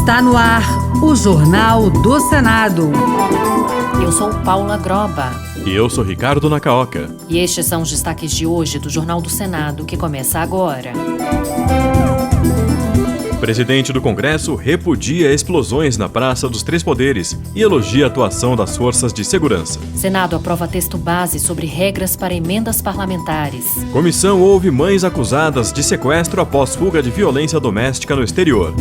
Está no ar o Jornal do Senado. Eu sou Paula Groba. E eu sou Ricardo Nacaoca. E estes são os destaques de hoje do Jornal do Senado, que começa agora. O presidente do Congresso repudia explosões na Praça dos Três Poderes e elogia a atuação das forças de segurança. Senado aprova texto base sobre regras para emendas parlamentares. Comissão ouve mães acusadas de sequestro após fuga de violência doméstica no exterior.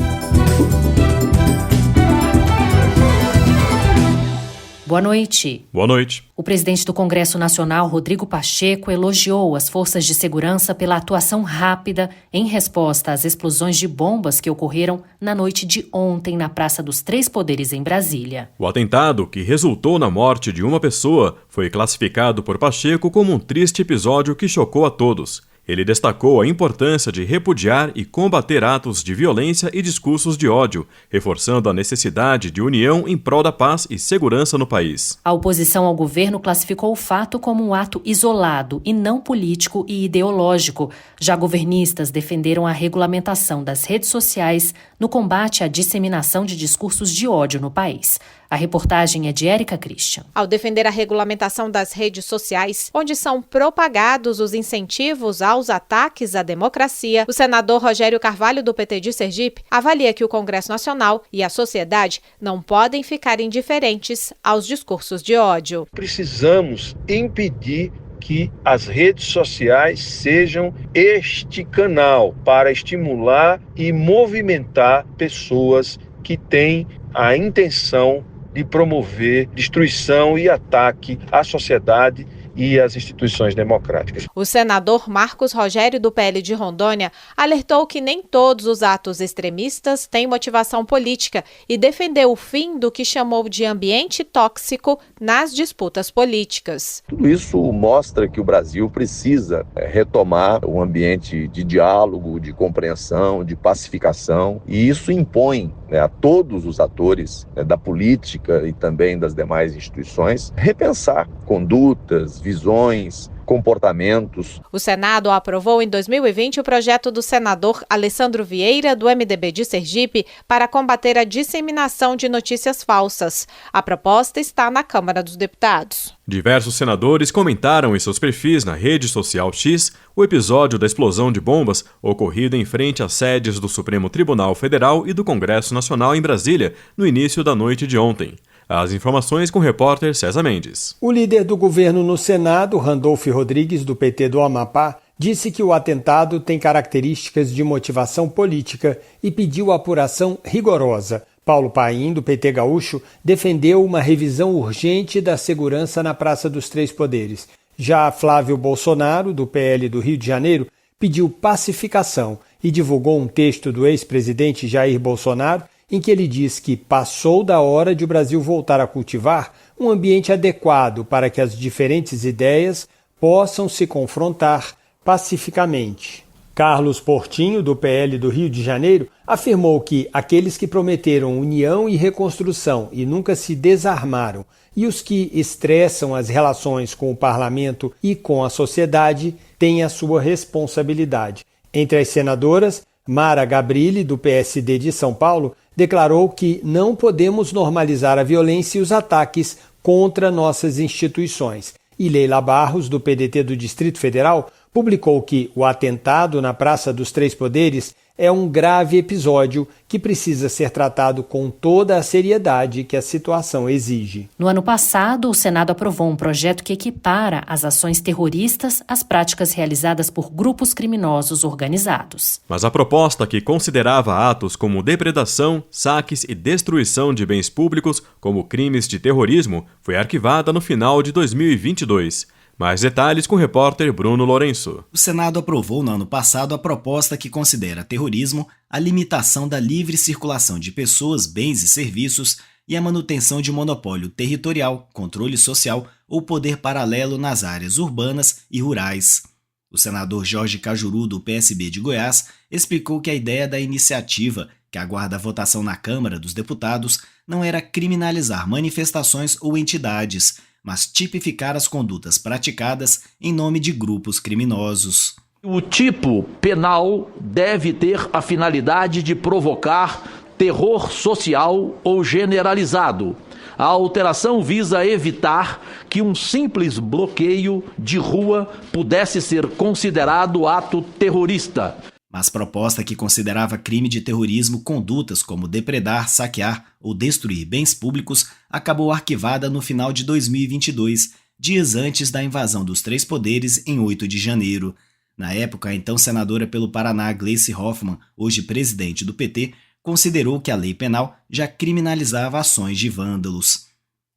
Boa noite. Boa noite. O presidente do Congresso Nacional, Rodrigo Pacheco, elogiou as forças de segurança pela atuação rápida em resposta às explosões de bombas que ocorreram na noite de ontem na Praça dos Três Poderes, em Brasília. O atentado, que resultou na morte de uma pessoa, foi classificado por Pacheco como um triste episódio que chocou a todos. Ele destacou a importância de repudiar e combater atos de violência e discursos de ódio, reforçando a necessidade de união em prol da paz e segurança no país. A oposição ao governo classificou o fato como um ato isolado e não político e ideológico. Já governistas defenderam a regulamentação das redes sociais no combate à disseminação de discursos de ódio no país. A reportagem é de Érica Christian. Ao defender a regulamentação das redes sociais, onde são propagados os incentivos aos ataques à democracia, o senador Rogério Carvalho, do PT de Sergipe, avalia que o Congresso Nacional e a sociedade não podem ficar indiferentes aos discursos de ódio. Precisamos impedir que as redes sociais sejam este canal para estimular e movimentar pessoas que têm a intenção de promover destruição e ataque à sociedade e às instituições democráticas. O senador Marcos Rogério, do PL de Rondônia, alertou que nem todos os atos extremistas têm motivação política e defendeu o fim do que chamou de ambiente tóxico nas disputas políticas. Tudo isso mostra que o Brasil precisa retomar um ambiente de diálogo, de compreensão, de pacificação, e isso impõe a todos os atores da política e também das demais instituições repensar condutas, visões, comportamentos. O Senado aprovou em 2020 o projeto do senador Alessandro Vieira, do MDB de Sergipe, para combater a disseminação de notícias falsas. A proposta está na Câmara dos Deputados. Diversos senadores comentaram em seus perfis na rede social X o episódio da explosão de bombas ocorrida em frente às sedes do Supremo Tribunal Federal e do Congresso Nacional em Brasília, no início da noite de ontem. As informações com o repórter César Mendes. O líder do governo no Senado, Randolfo Rodrigues, do PT do Amapá, disse que o atentado tem características de motivação política e pediu apuração rigorosa. Paulo Paim, do PT gaúcho, defendeu uma revisão urgente da segurança na Praça dos Três Poderes. Já Flávio Bolsonaro, do PL do Rio de Janeiro, pediu pacificação e divulgou um texto do ex-presidente Jair Bolsonaro em que ele diz que passou da hora de o Brasil voltar a cultivar um ambiente adequado para que as diferentes ideias possam se confrontar pacificamente. Carlos Portinho, do PL do Rio de Janeiro, afirmou que aqueles que prometeram união e reconstrução e nunca se desarmaram, e os que estressam as relações com o parlamento e com a sociedade, têm a sua responsabilidade. Entre as senadoras, Mara Gabrilli, do PSD de São Paulo, declarou que não podemos normalizar a violência e os ataques contra nossas instituições. E Leila Barros, do PDT do Distrito Federal, publicou que o atentado na Praça dos Três Poderes é um grave episódio que precisa ser tratado com toda a seriedade que a situação exige. No ano passado, o Senado aprovou um projeto que equipara as ações terroristas às práticas realizadas por grupos criminosos organizados. Mas a proposta, que considerava atos como depredação, saques e destruição de bens públicos como crimes de terrorismo, foi arquivada no final de 2022. Mais detalhes com o repórter Bruno Lourenço. O Senado aprovou no ano passado a proposta que considera terrorismo a limitação da livre circulação de pessoas, bens e serviços e a manutenção de monopólio territorial, controle social ou poder paralelo nas áreas urbanas e rurais. O senador Jorge Cajuru, do PSB de Goiás, explicou que a ideia da iniciativa, que aguarda a votação na Câmara dos Deputados, não era criminalizar manifestações ou entidades, mas tipificar as condutas praticadas em nome de grupos criminosos. O tipo penal deve ter a finalidade de provocar terror social ou generalizado. A alteração visa evitar que um simples bloqueio de rua pudesse ser considerado ato terrorista. Mas proposta que considerava crime de terrorismo condutas como depredar, saquear ou destruir bens públicos acabou arquivada no final de 2022, dias antes da invasão dos três poderes em 8 de janeiro. Na época, a então senadora pelo Paraná, Gleice Hoffmann, hoje presidente do PT, considerou que a lei penal já criminalizava ações de vândalos.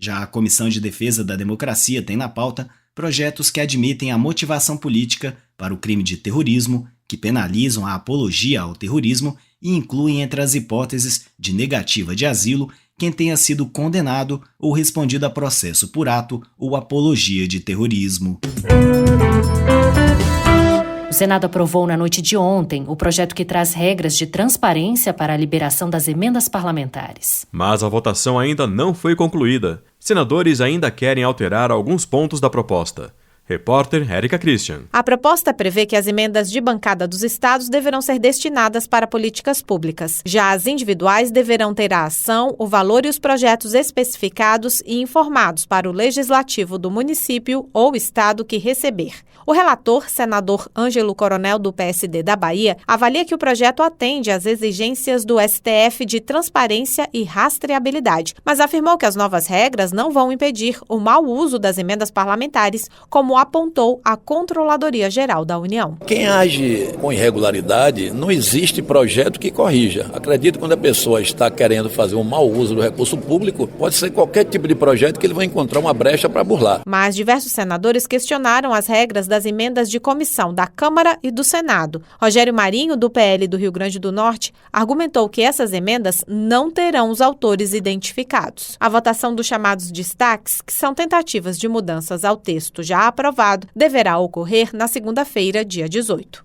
Já a Comissão de Defesa da Democracia tem na pauta projetos que admitem a motivação política para o crime de terrorismo, que penalizam a apologia ao terrorismo e incluem entre as hipóteses de negativa de asilo quem tenha sido condenado ou respondido a processo por ato ou apologia de terrorismo. O Senado aprovou na noite de ontem o projeto que traz regras de transparência para a liberação das emendas parlamentares. Mas a votação ainda não foi concluída. Senadores ainda querem alterar alguns pontos da proposta. Repórter Érica Christian. A proposta prevê que as emendas de bancada dos estados deverão ser destinadas para políticas públicas. Já as individuais deverão ter a ação, o valor e os projetos especificados e informados para o legislativo do município ou estado que receber. O relator, senador Ângelo Coronel, do PSD da Bahia, avalia que o projeto atende às exigências do STF de transparência e rastreabilidade, mas afirmou que as novas regras não vão impedir o mau uso das emendas parlamentares, como apontou a Controladoria Geral da União. Quem age com irregularidade, não existe projeto que corrija. Acredito que quando a pessoa está querendo fazer um mau uso do recurso público, pode ser qualquer tipo de projeto que ele vai encontrar uma brecha para burlar. Mas diversos senadores questionaram as regras das emendas de comissão da Câmara e do Senado. Rogério Marinho, do PL do Rio Grande do Norte, argumentou que essas emendas não terão os autores identificados. A votação dos chamados destaques, que são tentativas de mudanças ao texto já aprovado, deverá ocorrer na segunda-feira, dia 18.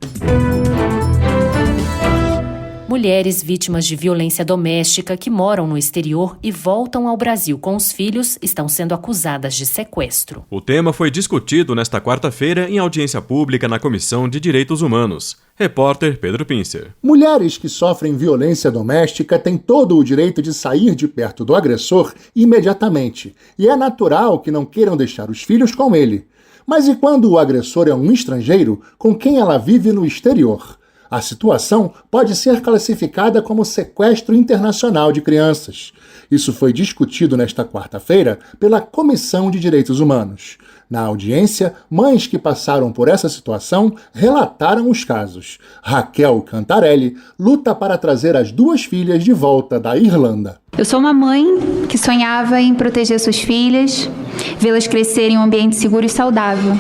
Mulheres vítimas de violência doméstica que moram no exterior e voltam ao Brasil com os filhos estão sendo acusadas de sequestro. O tema foi discutido nesta quarta-feira em audiência pública na Comissão de Direitos Humanos. Repórter Pedro Pincer. Mulheres que sofrem violência doméstica têm todo o direito de sair de perto do agressor imediatamente, e é natural que não queiram deixar os filhos com ele. Mas e quando o agressor é um estrangeiro com quem ela vive no exterior? A situação pode ser classificada como sequestro internacional de crianças. Isso foi discutido nesta quarta-feira pela Comissão de Direitos Humanos. Na audiência, mães que passaram por essa situação relataram os casos. Raquel Cantarelli luta para trazer as duas filhas de volta da Irlanda. Eu sou uma mãe que sonhava em proteger suas filhas, vê-las crescerem em um ambiente seguro e saudável.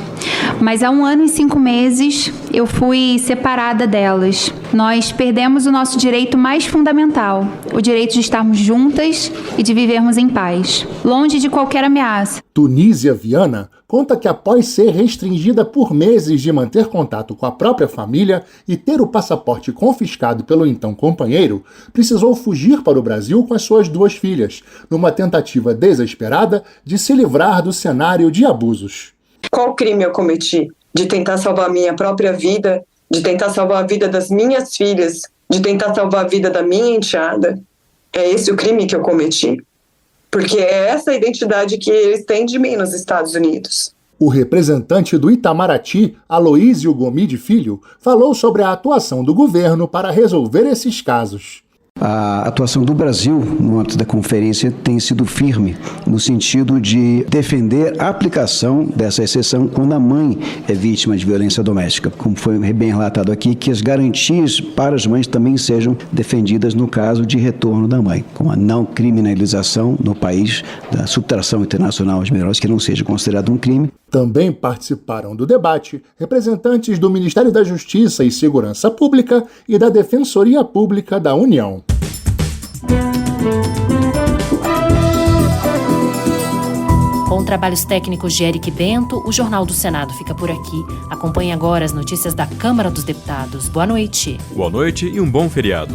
Mas há 1 ano e 5 meses eu fui separada delas. Nós perdemos o nosso direito mais fundamental, o direito de estarmos juntas e de vivermos em paz, longe de qualquer ameaça. Tunísia Viana conta que após ser restringida por meses de manter contato com a própria família e ter o passaporte confiscado pelo então companheiro, precisou fugir para o Brasil com as suas 2 filhas, numa tentativa desesperada de se livrar do cenário de abusos. Qual crime eu cometi? De tentar salvar a minha própria vida, de tentar salvar a vida das minhas filhas, de tentar salvar a vida da minha enteada? É esse o crime que eu cometi. Porque é essa a identidade que eles têm de mim nos Estados Unidos. O representante do Itamaraty, Aloísio Gomide Filho, falou sobre a atuação do governo para resolver esses casos. A atuação do Brasil no âmbito da conferência tem sido firme no sentido de defender a aplicação dessa exceção quando a mãe é vítima de violência doméstica. Como foi bem relatado aqui, que as garantias para as mães também sejam defendidas no caso de retorno da mãe, com a não criminalização no país da subtração internacional aos menores, que não seja considerado um crime. Também participaram do debate representantes do Ministério da Justiça e Segurança Pública e da Defensoria Pública da União. Com trabalhos técnicos de Eric Bento, o Jornal do Senado fica por aqui. Acompanhe agora as notícias da Câmara dos Deputados. Boa noite. Boa noite e um bom feriado.